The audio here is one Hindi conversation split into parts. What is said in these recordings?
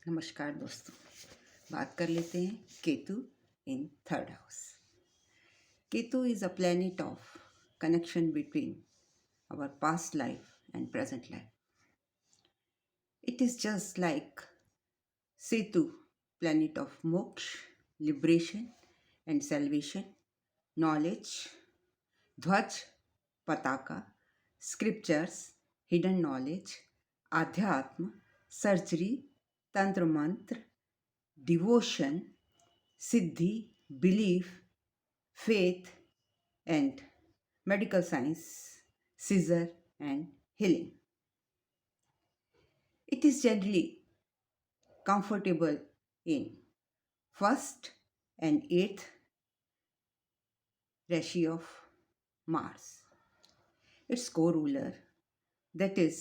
नमस्कार दोस्तों। बात कर लेते हैं Ketu in third house. Ketu is a planet of connection between our past life and present life. It is just like Setu, planet of moksha, liberation and salvation, knowledge, Dhwaj, Pataka, scriptures, hidden knowledge, Adhyatma, surgery, Tantra Mantra, devotion, Siddhi, belief, faith, and medical science, scissor, and healing. It is generally comfortable in first and eighth ratio of Mars. Its co-ruler, that is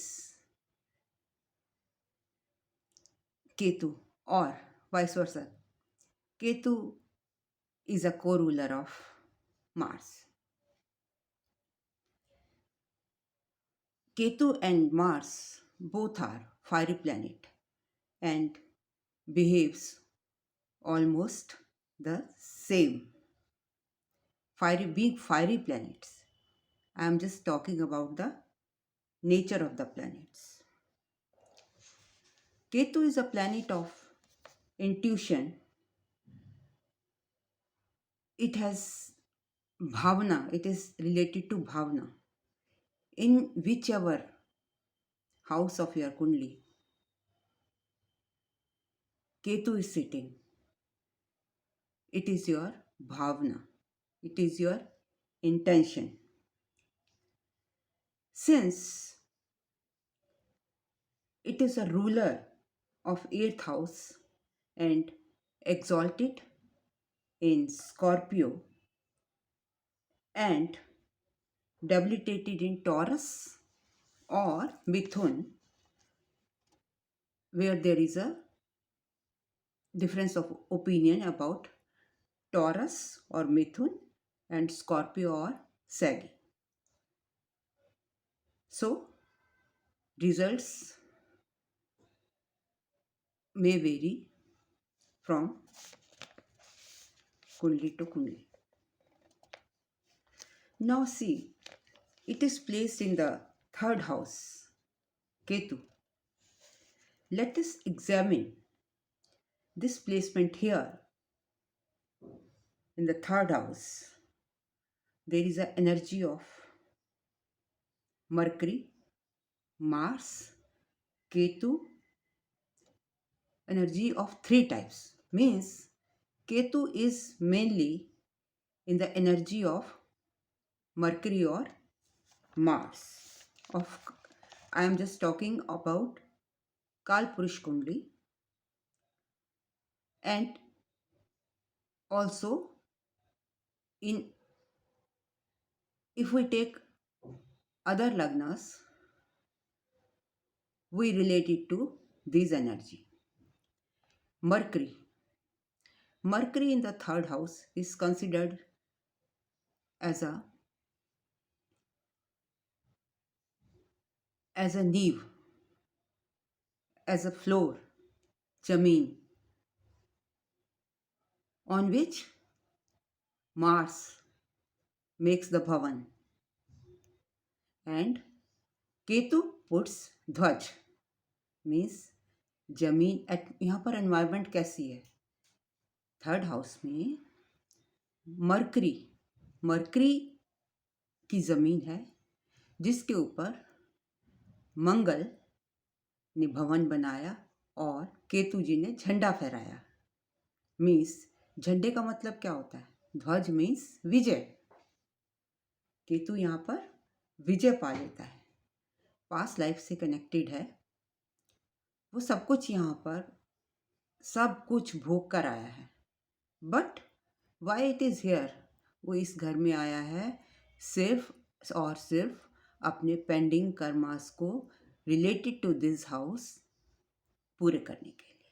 Ketu, or vice versa. Ketu is a co-ruler of Mars. Ketu and Mars both are fiery planet and behaves almost the same. Being fiery planets. I am just talking about the nature of the planets. Ketu is a planet of intuition. It has bhavana, it is related to bhavana. In whichever house of your kundli Ketu is sitting, it is your bhavana, it is your intention. Since it is a ruler of 8th house and exalted in Scorpio and debilitated in Taurus or Mithun, where there is a difference of opinion about Taurus or Mithun and Scorpio or Sagi. So, results may vary from Kundli to Kundli. Now, see, it is placed in the third house, Ketu. Let us examine this placement here in the third house. There is an energy of Mercury, Mars, Ketu, energy of three types. Means Ketu is mainly in the energy of Mercury or Mars. I am just talking about Kalpurush Kundli, and also in if we take other lagnas, we relate it to this energy. Mercury. Mercury in the third house is considered as a neve, as a floor, jameen, on which Mars makes the bhavan and Ketu puts ध्वज, मीन्स जमीन यहाँ पर एनवायरमेंट कैसी है? थर्ड हाउस में मरकरी की जमीन है जिसके ऊपर मंगल ने भवन बनाया और केतु जी ने झंडा फहराया. मीन्स झंडे का मतलब क्या होता है? ध्वज मीन्स विजय. केतु यहाँ पर विजय पा लेता है, पास्ट लाइफ से कनेक्टेड है, वो सब कुछ यहाँ पर सब कुछ भोग कर आया है. But why it is here, वो इस घर में आया है सिर्फ और सिर्फ अपने पेंडिंग कर्मास को रिलेटेड टू दिस हाउस पूरे करने के लिए.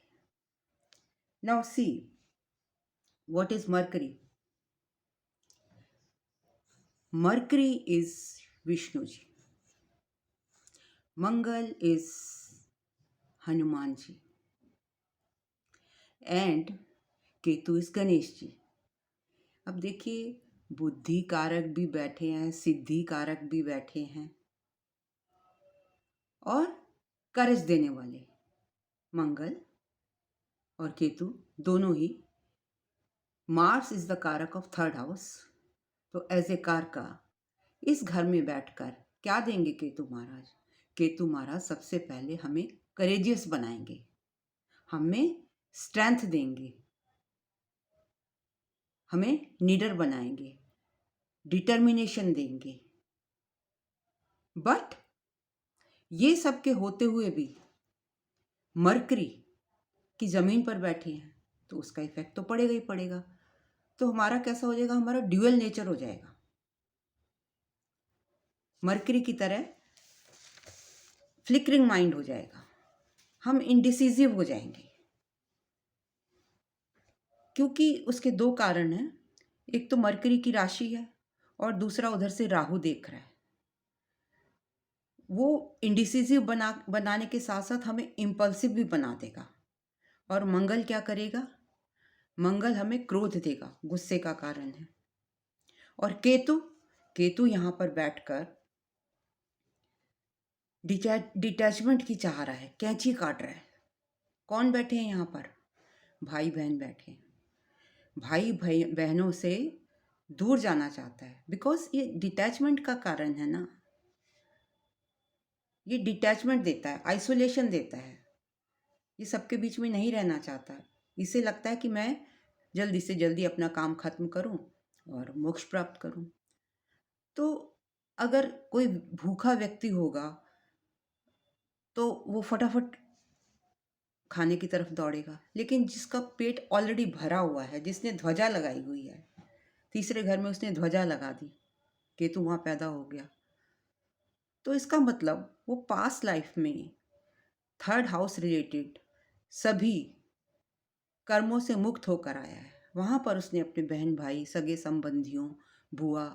Now see what is Mercury. Mercury is Vishnu ji, Mangal is Hanuman ji, and Ketu is Ganesh ji. अब देखिए, बुद्धि कारक भी बैठे हैं, सिद्धि कारक भी बैठे हैं, और करेज देने वाले मंगल और केतु दोनों ही। मार्स इज द कारक ऑफ थर्ड हाउस। तो एज ए कारका इस घर में बैठकर क्या देंगे केतु महाराज? केतु महाराज सबसे पहले हमें करेजियस बनाएंगे, हमें स्ट्रेंथ देंगे, हमें नीडर बनाएंगे, डिटर्मिनेशन देंगे। बट ये सब के होते हुए भी मरकरी की जमीन पर बैठी हैं, तो उसका इफेक्ट तो पड़ेगा ही पड़ेगा। तो हमारा कैसा हो जाएगा? हमारा ड्यूअल नेचर हो जाएगा। मरकरी की तरह फ्लिकरिंग माइंड हो जाएगा, हम इंडिसिजिव हो जाएंगे। क्योंकि उसके दो कारण हैं, एक तो मरकरी की राशि है और दूसरा उधर से राहु देख रहा है। वो इंडिसिजिव बनाने के साथ साथ हमें इम्पल्सिव भी बना देगा। और मंगल क्या करेगा? मंगल हमें क्रोध देगा, गुस्से का कारण है। और केतु यहाँ पर बैठकर डिटैचमेंट की चाह रहा है, कैंची काट रहा है। कौन बैठे हैं यहाँ पर? भाई बहन बैठे हैं। भाई बहनों से दूर जाना चाहता है, बिकॉज ये डिटैचमेंट का कारण है ना। ये डिटैचमेंट देता है, आइसोलेशन देता है। ये सबके बीच में नहीं रहना चाहता। इसे लगता है कि मैं जल्दी से जल्दी अपना काम खत्म करूं और मोक्ष प्राप्त करूं। तो अगर कोई भूखा व्यक्ति होगा तो वो फटाफट खाने की तरफ दौड़ेगा, लेकिन जिसका पेट ऑलरेडी भरा हुआ है, जिसने ध्वजा लगाई हुई है, तीसरे घर में उसने ध्वजा लगा दी, केतु वहाँ पैदा हो गया, तो इसका मतलब वो पास्ट लाइफ में थर्ड हाउस रिलेटेड सभी कर्मों से मुक्त होकर आया है। वहाँ पर उसने अपने बहन भाई, सगे संबंधियों, बुआ,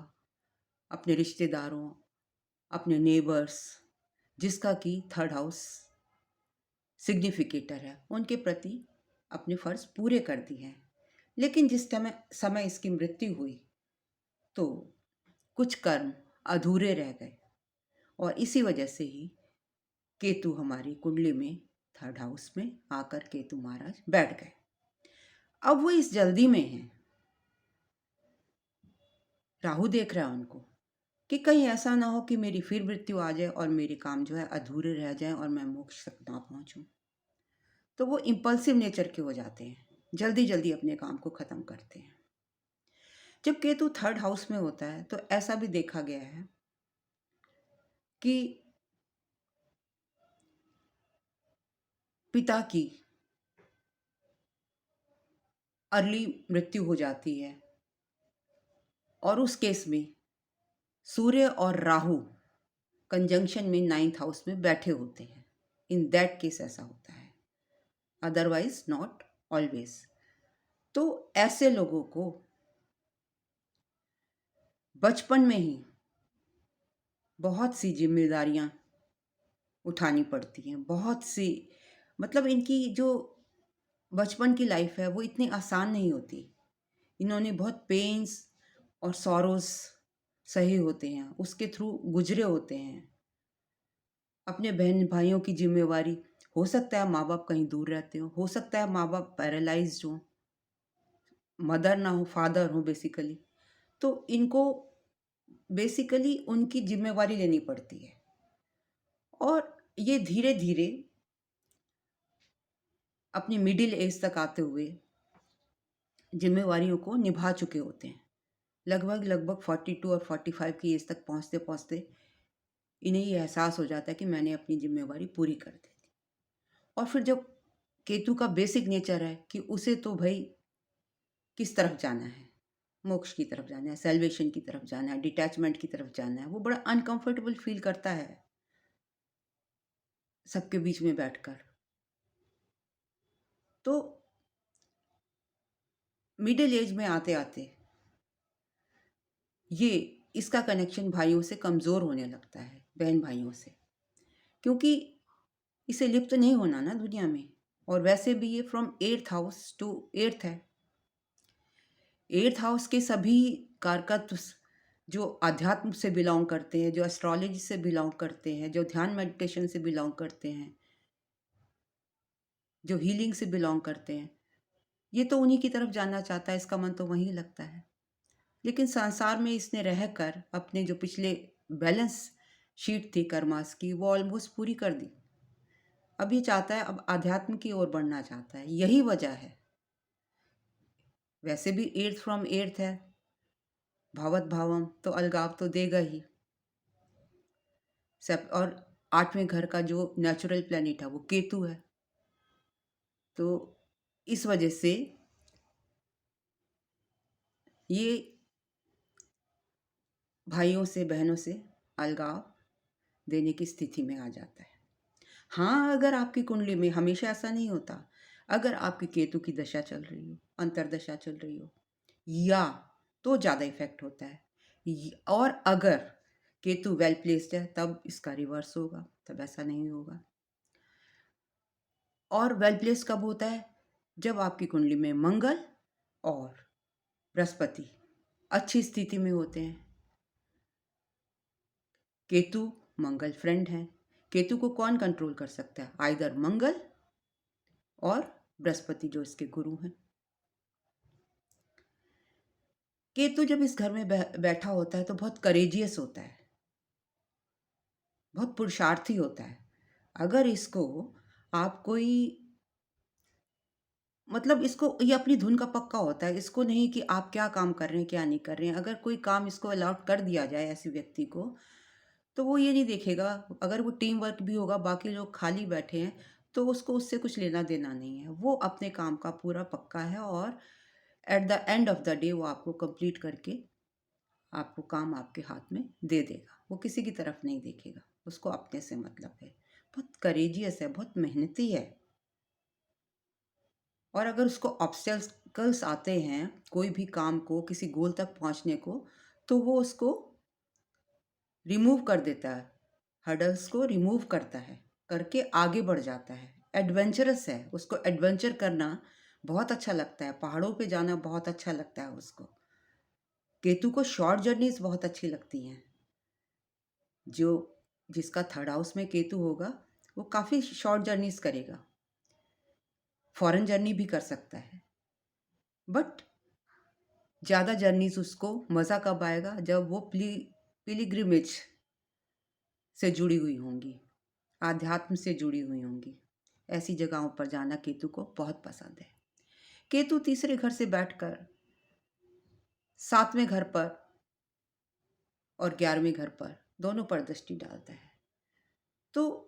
अपने रिश्तेदारों, अपने नेबर्स, जिसका कि थर्ड हाउस सिग्निफिकेटर है, उनके प्रति अपने फर्ज पूरे कर दिए हैं। लेकिन जिस समय इसकी मृत्यु हुई तो कुछ कर्म अधूरे रह गए, और इसी वजह से ही केतु हमारी कुंडली में थर्ड हाउस में आकर केतु महाराज बैठ गए। अब वो इस जल्दी में हैं, राहु देख रहा है उनको, कि कहीं ऐसा ना हो कि मेरी फिर मृत्यु आ जाए और मेरे काम जो है अधूरे रह जाएं और मैं मोक्ष तक ना पहुंचूं। तो वो इम्पल्सिव नेचर के हो जाते हैं, जल्दी जल्दी अपने काम को खत्म करते हैं। जब केतु थर्ड हाउस में होता है तो ऐसा भी देखा गया है कि पिता की अर्ली मृत्यु हो जाती है, और उस केस में सूर्य और राहु कंजंक्शन में 9th हाउस में बैठे होते हैं। इन दैट केस ऐसा होता है, अदरवाइज नॉट ऑलवेज। तो ऐसे लोगों को बचपन में ही बहुत सी जिम्मेदारियां उठानी पड़ती हैं, बहुत सी, मतलब इनकी जो बचपन की लाइफ है वो इतनी आसान नहीं होती। इन्होंने बहुत पेन्स और सॉरोस सहे होते हैं, उसके थ्रू गुजरे होते हैं। अपने बहन भाइयों की जिम्मेवारी, हो सकता है माँ बाप कहीं दूर रहते हो सकता है माँ बाप पैरालाइज्ड हो, मदर ना हो, फादर हो बेसिकली। तो इनको बेसिकली उनकी जिम्मेवारी लेनी पड़ती है, और ये धीरे धीरे अपनी मिडिल एज तक आते हुए जिम्मेवारियों को निभा चुके होते हैं। लगभग 42 और 45 की एज तक पहुंचते पहुंचते इन्हें ये एहसास हो जाता है कि मैंने अपनी जिम्मेवारी पूरी कर दी थी। और फिर जब केतु का बेसिक नेचर है कि उसे तो भाई किस तरफ जाना है, मोक्ष की तरफ जाना है, सेल्वेशन की तरफ जाना है, डिटैचमेंट की तरफ जाना है, वो बड़ा अनकंफर्टेबल फील करता है सबके बीच में बैठकर। तो मिडिल एज में आते आते ये इसका कनेक्शन भाइयों से कमज़ोर होने लगता है, बहन भाइयों से, क्योंकि इसे लिप्त नहीं होना ना दुनिया में, और वैसे भी ये from 8th house to 8th है। 8th हाउस के सभी कारकत्व जो अध्यात्म से बिलोंग करते हैं, जो एस्ट्रोलॉजी से बिलोंग करते हैं, जो ध्यान मेडिटेशन से बिलोंग करते हैं, जो हीलिंग से बिलोंग करते हैं, ये तो उन्हीं की तरफ जाना चाहता है, इसका मन तो वहीं लगता है। लेकिन संसार में इसने रहकर अपने जो पिछले बैलेंस शीट थी कर्मास की, वो ऑलमोस्ट पूरी कर दी। अब ये चाहता है, अब आध्यात्म की ओर बढ़ना चाहता है, यही वजह है। वैसे भी 8th फ्रॉम 8th है, भावत भावम तो अलगाव तो देगा ही सब। और 8वें घर का जो नेचुरल प्लेनेट है वो केतु है, तो इस वजह से ये भाइयों से बहनों से अलगाव देने की स्थिति में आ जाता है। हाँ, अगर आपकी कुंडली में, हमेशा ऐसा नहीं होता, अगर आपकी केतु की दशा चल रही हो, अंतरदशा चल रही हो, या तो ज़्यादा इफेक्ट होता है, और अगर केतु वेल प्लेस्ड है तब इसका रिवर्स होगा, तब ऐसा नहीं होगा। और वेल प्लेस्ड कब होता है? जब आपकी कुंडली में मंगल और बृहस्पति अच्छी स्थिति में होते हैं। केतु मंगल फ्रेंड है। केतु को कौन कंट्रोल कर सकता है? आइदर मंगल और बृहस्पति जो इसके गुरु हैं। केतु जब इस घर में बैठा होता है तो बहुत करेजियस होता है, बहुत पुरुषार्थी होता है। अगर इसको आप कोई, मतलब इसको, ये अपनी धुन का पक्का होता है, इसको नहीं कि आप क्या काम कर रहे हैं क्या नहीं कर रहे हैं। अगर कोई काम इसको अलाउड कर दिया जाए ऐसे व्यक्ति को, तो वो ये नहीं देखेगा, अगर वो टीम वर्क भी होगा, बाकी लोग खाली बैठे हैं, तो उसको उससे कुछ लेना देना नहीं है। वो अपने काम का पूरा पक्का है, और at the end of the day वो आपको कंप्लीट करके आपको काम आपके हाथ में दे देगा। वो किसी की तरफ नहीं देखेगा, उसको अपने से मतलब है। बहुत करेजियस है, बहुत मेहनती है। और अगर उसको ऑब्स्टेकल्स आते हैं कोई भी काम को, किसी गोल तक पहुंचने को, तो वो उसको रिमूव कर देता है, हर्डल्स को रिमूव करता है, करके आगे बढ़ जाता है। एडवेंचरस है, उसको एडवेंचर करना बहुत अच्छा लगता है, पहाड़ों पे जाना बहुत अच्छा लगता है उसको। केतु को शॉर्ट जर्नीज बहुत अच्छी लगती हैं। जो जिसका 3rd हाउस में केतु होगा वो काफ़ी शॉर्ट जर्नीज करेगा, फॉरेन जर्नी भी कर सकता है। बट ज़्यादा जर्नीज उसको मज़ा कब आएगा? जब वो पिलिग्रिमेज से जुड़ी हुई होंगी, आध्यात्म से जुड़ी हुई होंगी। ऐसी जगहों पर जाना केतु को बहुत पसंद है। केतु तीसरे घर से बैठकर 7वें घर पर और 11वें घर पर दोनों पर दृष्टि डालता है। तो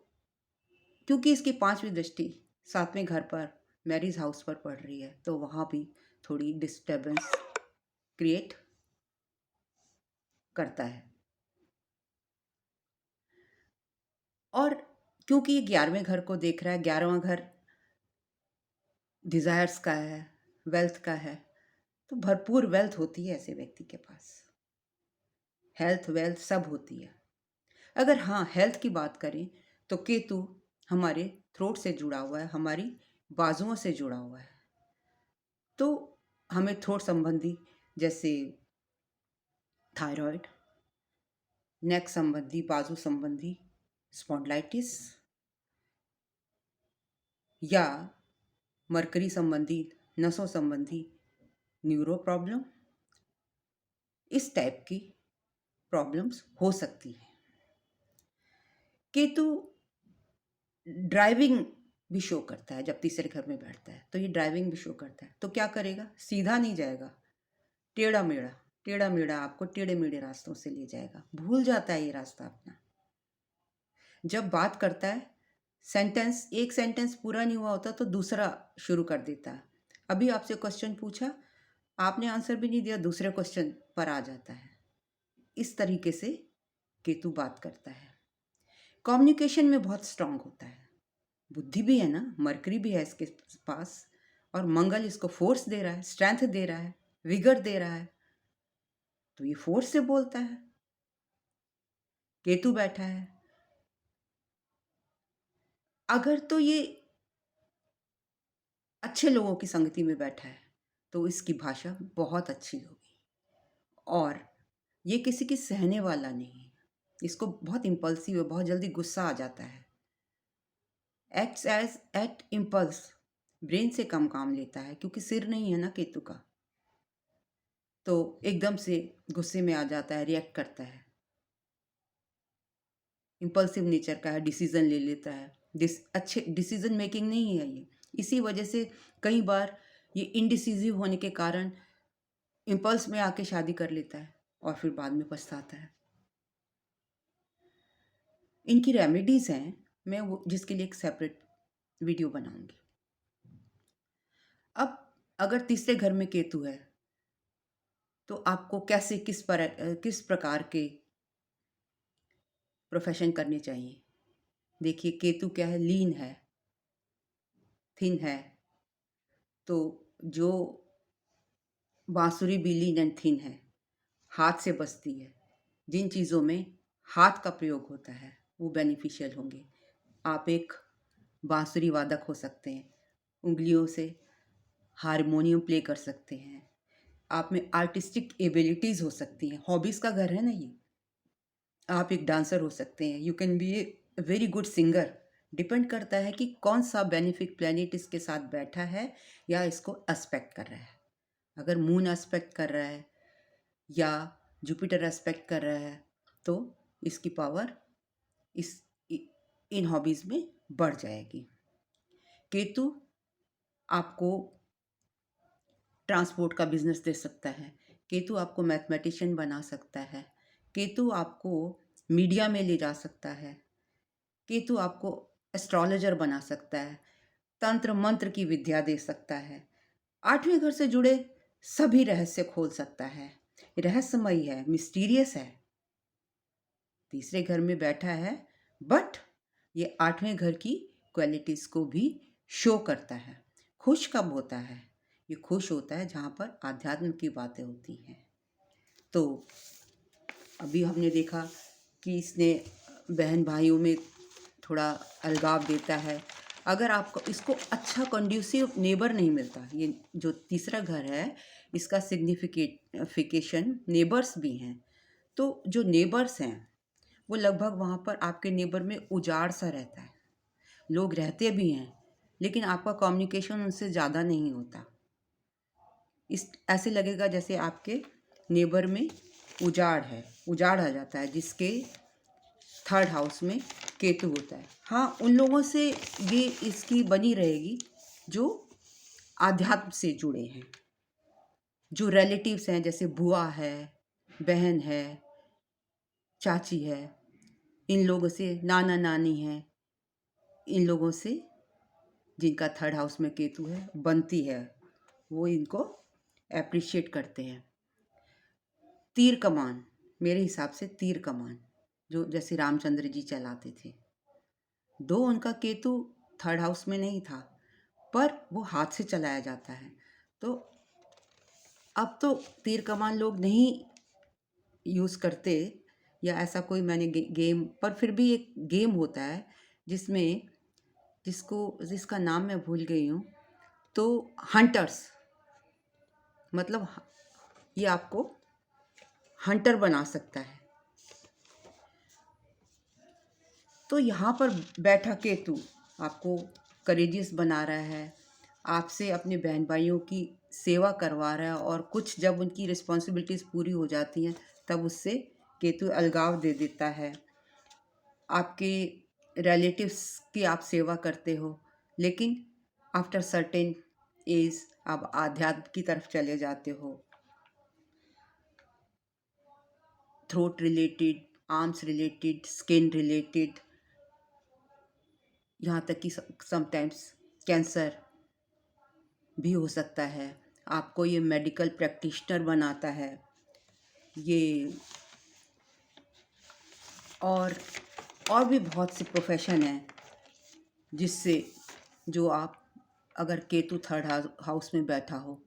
क्योंकि इसकी 5वीं दृष्टि 7वें घर पर, मैरिज हाउस पर पड़ रही है, तो वहाँ भी थोड़ी डिस्टर्बेंस क्रिएट करता है। और क्योंकि ये 11वें घर को देख रहा है, 11वां घर डिज़ायर्स का है, वेल्थ का है, तो भरपूर वेल्थ होती है ऐसे व्यक्ति के पास। हेल्थ वेल्थ सब होती है। अगर हाँ हेल्थ की बात करें तो केतु हमारे थ्रोट से जुड़ा हुआ है, हमारी बाजुओं से जुड़ा हुआ है। तो हमें थ्रोट संबंधी, जैसे थायराइड, नेक संबंधी, बाजू संबंधी स्पॉन्डिलाइटिस, या मरकरी संबंधी, नसों संबंधी न्यूरो प्रॉब्लम, इस टाइप की प्रॉब्लम्स हो सकती हैं। केतु ड्राइविंग भी शो करता है। जब तीसरे घर में बैठता है तो ये ड्राइविंग भी शो करता है। तो क्या करेगा? सीधा नहीं जाएगा, टेढ़ा मेढ़ा, टेढ़ा मेढ़ा आपको टेढ़े मेढ़े रास्तों से ले जाएगा। भूल जाता है ये रास्ता अपना। जब बात करता है, सेंटेंस, एक सेंटेंस पूरा नहीं हुआ होता तो दूसरा शुरू कर देता है। अभी आपसे क्वेश्चन पूछा, आपने आंसर भी नहीं दिया, दूसरे क्वेश्चन पर आ जाता है। इस तरीके से केतु बात करता है। कम्युनिकेशन में बहुत स्ट्रांग होता है। बुद्धि भी है ना, मरकरी भी है इसके पास, और मंगल इसको फोर्स दे रहा है, स्ट्रेंथ दे रहा है, विगर दे रहा है, तो ये फोर्स से बोलता है। केतु बैठा है, अगर तो ये अच्छे लोगों की संगति में बैठा है तो इसकी भाषा बहुत अच्छी होगी। और ये किसी की सहने वाला नहीं है, इसको बहुत इम्पल्सिव है, बहुत जल्दी गुस्सा आ जाता है। Acts as at impulse, brain से कम काम लेता है क्योंकि सिर नहीं है ना केतु का, तो एकदम से गुस्से में आ जाता है, रिएक्ट करता है, इम्पल्सिव नेचर का है, डिसीजन ले लेता है। अच्छे डिसीजन मेकिंग नहीं है ये। इसी वजह से कई बार ये इनडिसिसिव होने के कारण इम्पल्स में आके शादी कर लेता है और फिर बाद में पछताता है। इनकी रेमेडीज हैं, मैं वो जिसके लिए एक सेपरेट वीडियो बनाऊंगी। अब अगर तीसरे घर में केतु है तो आपको कैसे किस प्रकार के प्रोफेशन करने चाहिए। देखिए, केतु क्या है, लीन है, थिन है, तो जो बांसुरी भी लीन एंड थिन है, हाथ से बजती है, जिन चीज़ों में हाथ का प्रयोग होता है वो बेनिफिशियल होंगे। आप एक बांसुरी वादक हो सकते हैं, उंगलियों से हारमोनियम प्ले कर सकते हैं, आप में आर्टिस्टिक एबिलिटीज़ हो सकती हैं, हॉबीज़ का घर है ना ये। आप एक डांसर हो सकते हैं, you can be a very good singer. Depend करता है कि कौन सा बेनिफिक प्लैनेट इसके साथ बैठा है या इसको एस्पेक्ट कर रहा है। अगर मून एस्पेक्ट कर रहा है या जुपिटर एस्पेक्ट कर रहा है तो इसकी पावर इस इन हॉबीज़ में बढ़ जाएगी। केतु आपको ट्रांसपोर्ट का बिजनेस दे सकता है, केतु आपको मैथमेटिशियन बना सकता है, केतु आपको मीडिया में ले जा सकता है, केतु आपको एस्ट्रोलॉजर बना सकता है, तंत्र मंत्र की विद्या दे सकता है, आठवें घर से जुड़े सभी रहस्य खोल सकता है, रहस्यमयी है, मिस्टीरियस है। तीसरे घर में बैठा है बट ये आठवें घर की क्वालिटीज़ को भी शो करता है। खुश कब होता है? ये खुश होता है जहाँ पर आध्यात्म की बातें होती हैं। तो अभी हमने देखा कि इसने बहन भाइयों में थोड़ा अलगाव देता है। अगर आपको इसको अच्छा कंड्यूसिव नेबर नहीं मिलता, ये जो तीसरा घर है इसका सिग्निफिकेशन नेबर्स भी हैं, तो जो नेबर्स हैं वो लगभग वहाँ पर आपके नेबर में उजाड़ सा रहता है। लोग रहते भी हैं लेकिन आपका कम्युनिकेशन उनसे ज़्यादा नहीं होता। इस ऐसे लगेगा जैसे आपके नेबर में उजाड़ है, उजाड़ आ जाता है, जिसके थर्ड हाउस में केतु होता है। हाँ, उन लोगों से ये इसकी बनी रहेगी जो आध्यात्म से जुड़े हैं, जो रिलेटिव्स हैं, जैसे बुआ है, बहन है, चाची है, इन लोगों से, नाना नानी है, इन लोगों से जिनका थर्ड हाउस में केतु है बनती है, वो इनको अप्रिशिएट करते हैं। तीर कमान, मेरे हिसाब से तीर कमान जो जैसे रामचंद्र जी चलाते थे, दो उनका केतु थर्ड हाउस में नहीं था पर वो हाथ से चलाया जाता है। तो अब तो तीर कमान लोग नहीं यूज़ करते, या ऐसा कोई मैंने गेम, पर फिर भी एक गेम होता है जिसमें जिसका नाम मैं भूल गई हूँ, तो हंटर्स, मतलब ये आपको हंटर बना सकता है। तो यहाँ पर बैठा केतु आपको करेजियस बना रहा है, आपसे अपने बहन भाइयों की सेवा करवा रहा है, और कुछ जब उनकी रिस्पॉन्सिबिलिटीज़ पूरी हो जाती हैं तब उससे केतु अलगाव दे देता है। आपके रिलेटिव्स की आप सेवा करते हो, लेकिन आफ्टर सर्टेन एज आप आध्यात्म की तरफ चले जाते हो। Throat related, arms related, skin related, यहाँ तक कि समटाइम्स कैंसर भी हो सकता है। आपको ये मेडिकल प्रैक्टिशनर बनाता है ये, और भी बहुत से प्रोफेशन हैं जिससे, जो आप अगर केतु थर्ड हाउस में बैठा हो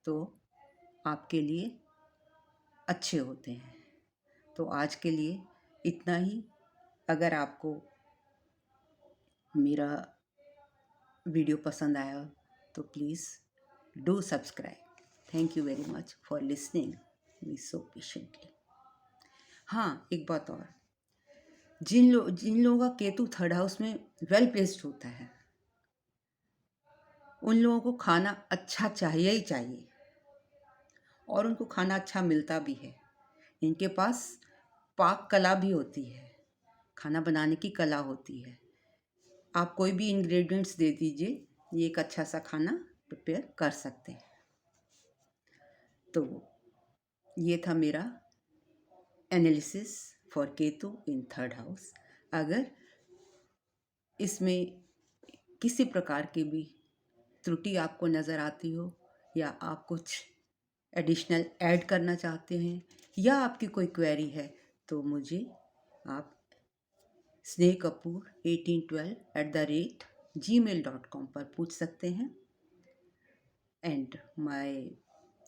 तो आपके लिए अच्छे होते हैं। तो आज के लिए इतना ही। अगर आपको मेरा वीडियो पसंद आया तो please do subscribe. Thank you very much for listening me so patiently. हाँ, एक बात और, जिन लोगों का केतु थर्ड हाउस में वेल प्लेस्ड होता है, उन लोगों को खाना अच्छा चाहिए ही चाहिए, और उनको खाना अच्छा मिलता भी है। इनके पास पाक कला भी होती है, खाना बनाने की कला होती है। आप कोई भी इंग्रेडिएंट्स दे दीजिए, ये एक अच्छा सा खाना प्रिपेयर कर सकते हैं। तो ये था मेरा analysis for Ketu in third house. अगर इसमें किसी प्रकार की भी त्रुटि आपको नज़र आती हो, या आप कुछ एडिशनल ऐड करना चाहते हैं, या आपकी कोई क्वेरी है, तो मुझे आप snehkapoor1812@gmail.com पर पूछ सकते हैं। And my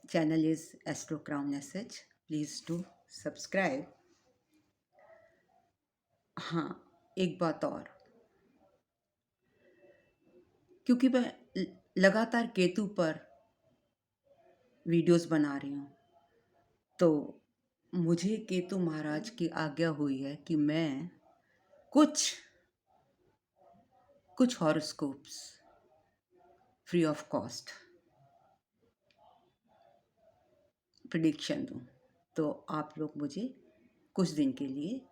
channel is astro crown SH. Please do subscribe. हाँ, एक बात और, क्योंकि मैं लगातार केतु पर वीडियोस बना रही हूँ, तो मुझे केतु महाराज की आज्ञा हुई है कि मैं कुछ horoscopes free of cost prediction दूँ। तो आप लोग मुझे कुछ दिन के लिए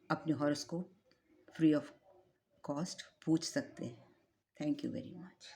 अपने हॉरोस्कोप फ्री ऑफ कॉस्ट पूछ सकते हैं। Thank you very much.